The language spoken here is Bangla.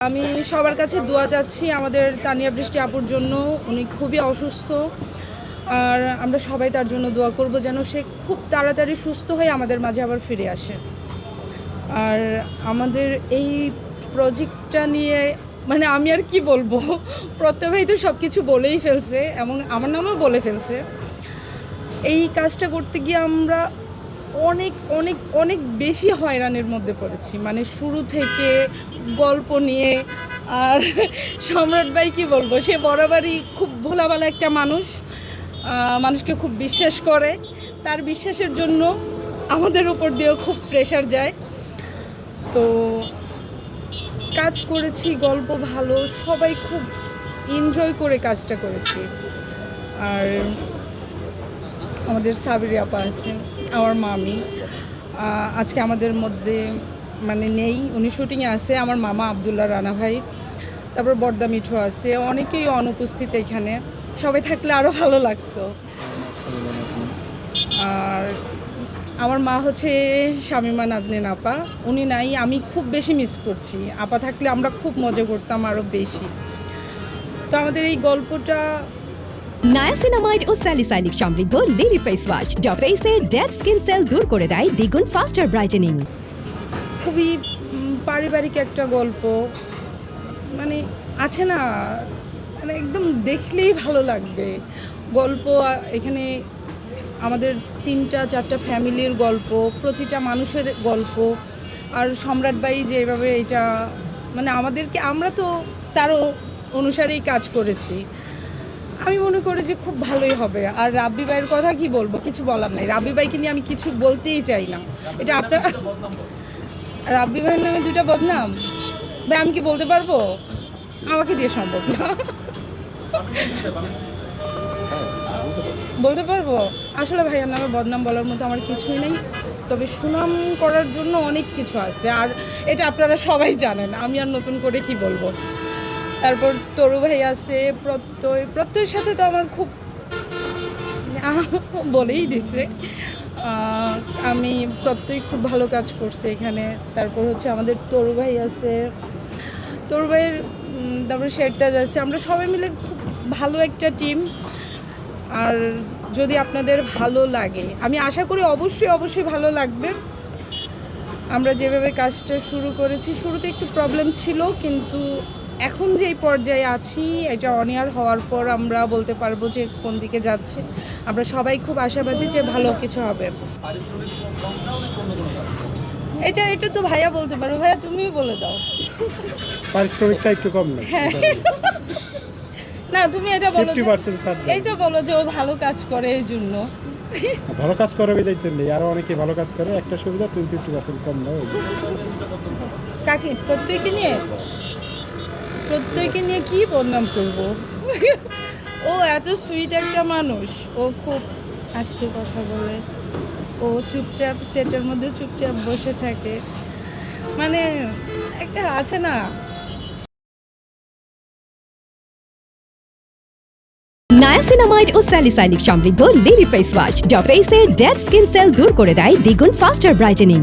আমি সবার কাছে দোয়া চাচ্ছি আমাদের তানিয়া বৃষ্টি আপুর জন্য। উনি খুবই অসুস্থ, আর আমরা সবাই তার জন্য দোয়া করব যেন সে খুব তাড়াতাড়ি সুস্থ হয়ে আমাদের মাঝে আবার ফিরে আসে। আর আমাদের এই প্রজেক্টটা নিয়ে মানে আমি আর কি বলবো, প্রত্যয় ভাই তো সব কিছু বলেই ফেলছে এবং আমার নামও বলে ফেলছে। এই কাজটা করতে গিয়ে আমরা অনেক অনেক অনেক বেশি হয়রানির মধ্যে পড়েছি, মানে শুরু থেকে গল্প নিয়ে। আর সম্রাট ভাই কী বলবো, সে বরাবরই খুব ভোলাভালা একটা মানুষ, মানুষকে খুব বিশ্বাস করে। তার বিশ্বাসের জন্য আমাদের উপর দিয়েও খুব প্রেশার যায়। তো কাজ করেছি, গল্প ভালো, সবাই খুব এনজয় করে কাজটা করেছি। আর আমাদের সাবিরি আপা আছে, আমার মামি আজকে আমাদের মধ্যে মানে নেই, উনি শুটিংয়ে আছে। আমার মামা আবদুল্লাহ রানা ভাই, তারপর বর্দা মিঠু আছে, অনেকেই অনুপস্থিত এখানে। সবাই থাকলে আরও ভালো লাগতো। আর আমার মা হচ্ছে শামিমা নাজনীন আপা, উনি নাই, আমি খুব বেশি মিস করছি। আপা থাকলে আমরা খুব মজা করতাম আরও বেশি। তো আমাদের এই গল্পটা নায়াসিনামাইড ও স্যালিসাইলিক সমৃদ্ধ লিলি ফেস ওয়াশ যা ফেসের ডেড স্কিন সেল দূর করে দেয় দ্বিগুণ ফাস্টার ব্রাইটেনিং। খুবই পারিবারিক একটা গল্প, মানে আছে না, মানে একদম দেখলেই ভালো লাগবে গল্প। এখানে আমাদের 3-4টা ফ্যামিলির গল্প, প্রতিটা মানুষের গল্প। আর সম্রাট ভাই যেভাবে এটা মানে আমাদেরকে, আমরা তো তারও অনুসারেই কাজ করেছি, আমি মনে করি যে খুব ভালোই হবে। আর রাব্বি ভাইয়ের কথা কি বলবো, কিছু বলার নাই। রাব্বি ভাইকে নিয়ে আমি কিছু বলতেই চাই না। এটা আপনার রাব্বি ভাইয়ের নামে 2টা বদনাম ভাই, আমি কি বলতে পারবো? আমাকে দিয়ে সম্ভব না। বলতে পারবো আসলে ভাইয়ার নামে বদনাম বলার মতো আমার কিছুই নেই, তবে সুনাম করার জন্য অনেক কিছু আছে, আর এটা আপনারা সবাই জানেন, আমি আর নতুন করে কি বলবো। তারপর তরু ভাই আছে, প্রত্যয়ের সাথে তো আমার খুব বলেই দিছে। আমি প্রত্যয় খুব ভালো কাজ করছে এখানে। তারপর হচ্ছে আমাদের তরু ভাই আছে, তরু ভাইয়ের, তারপরে শেরতাজ আছে, আমরা সবাই মিলে খুব ভালো একটা টিম। আর যদি আপনাদের ভালো লাগে, আমি আশা করি অবশ্যই ভালো লাগবে। আমরা যেভাবে কাজটা শুরু করেছি, শুরুতে একটু প্রবলেম ছিল, কিন্তু এখন যেই পর্যায়ে আছি, এটা অনিয়ার হওয়ার পর আমরা বলতে পারবো যে কোন দিকে যাচ্ছে। আমরা সবাই খুব আশাবাদী যে ভালো কিছু হবে। এটা তো ভাইয়া বলতে পারো, ভাইয়া তুমিই বলে দাও। পারিশ্রমিকটা একটু কম না? হ্যাঁ, না তুমি এটা বলো, 50% ছাড় দেন। এই যে বলো যে ও ভালো কাজ করে, এই জন্য ভালো কাজ করে বিদায় তো নেই, আরো অনেকে ভালো কাজ করে। একটা সুবিধা, তুমি 50% কম দাও। কাকে? প্রত্যয়কে নিয়ে কি বদনাম করব? ও এত সুইট একটা মানুষ, ও খুব আস্তে কথা বলে, ও চুপচাপ সেটের মধ্যে চুপচাপ বসে থাকে, মানে একটা আছে না। নায়াসিনামাইড ও স্যালিসাইলিক সমৃদ্ধ লিলি ফেস ওয়াশ যা ফেসের ডেড স্কিন সেল দূর করে দেয় দ্বিগুণ ফাস্টার ব্রাইটেনিং।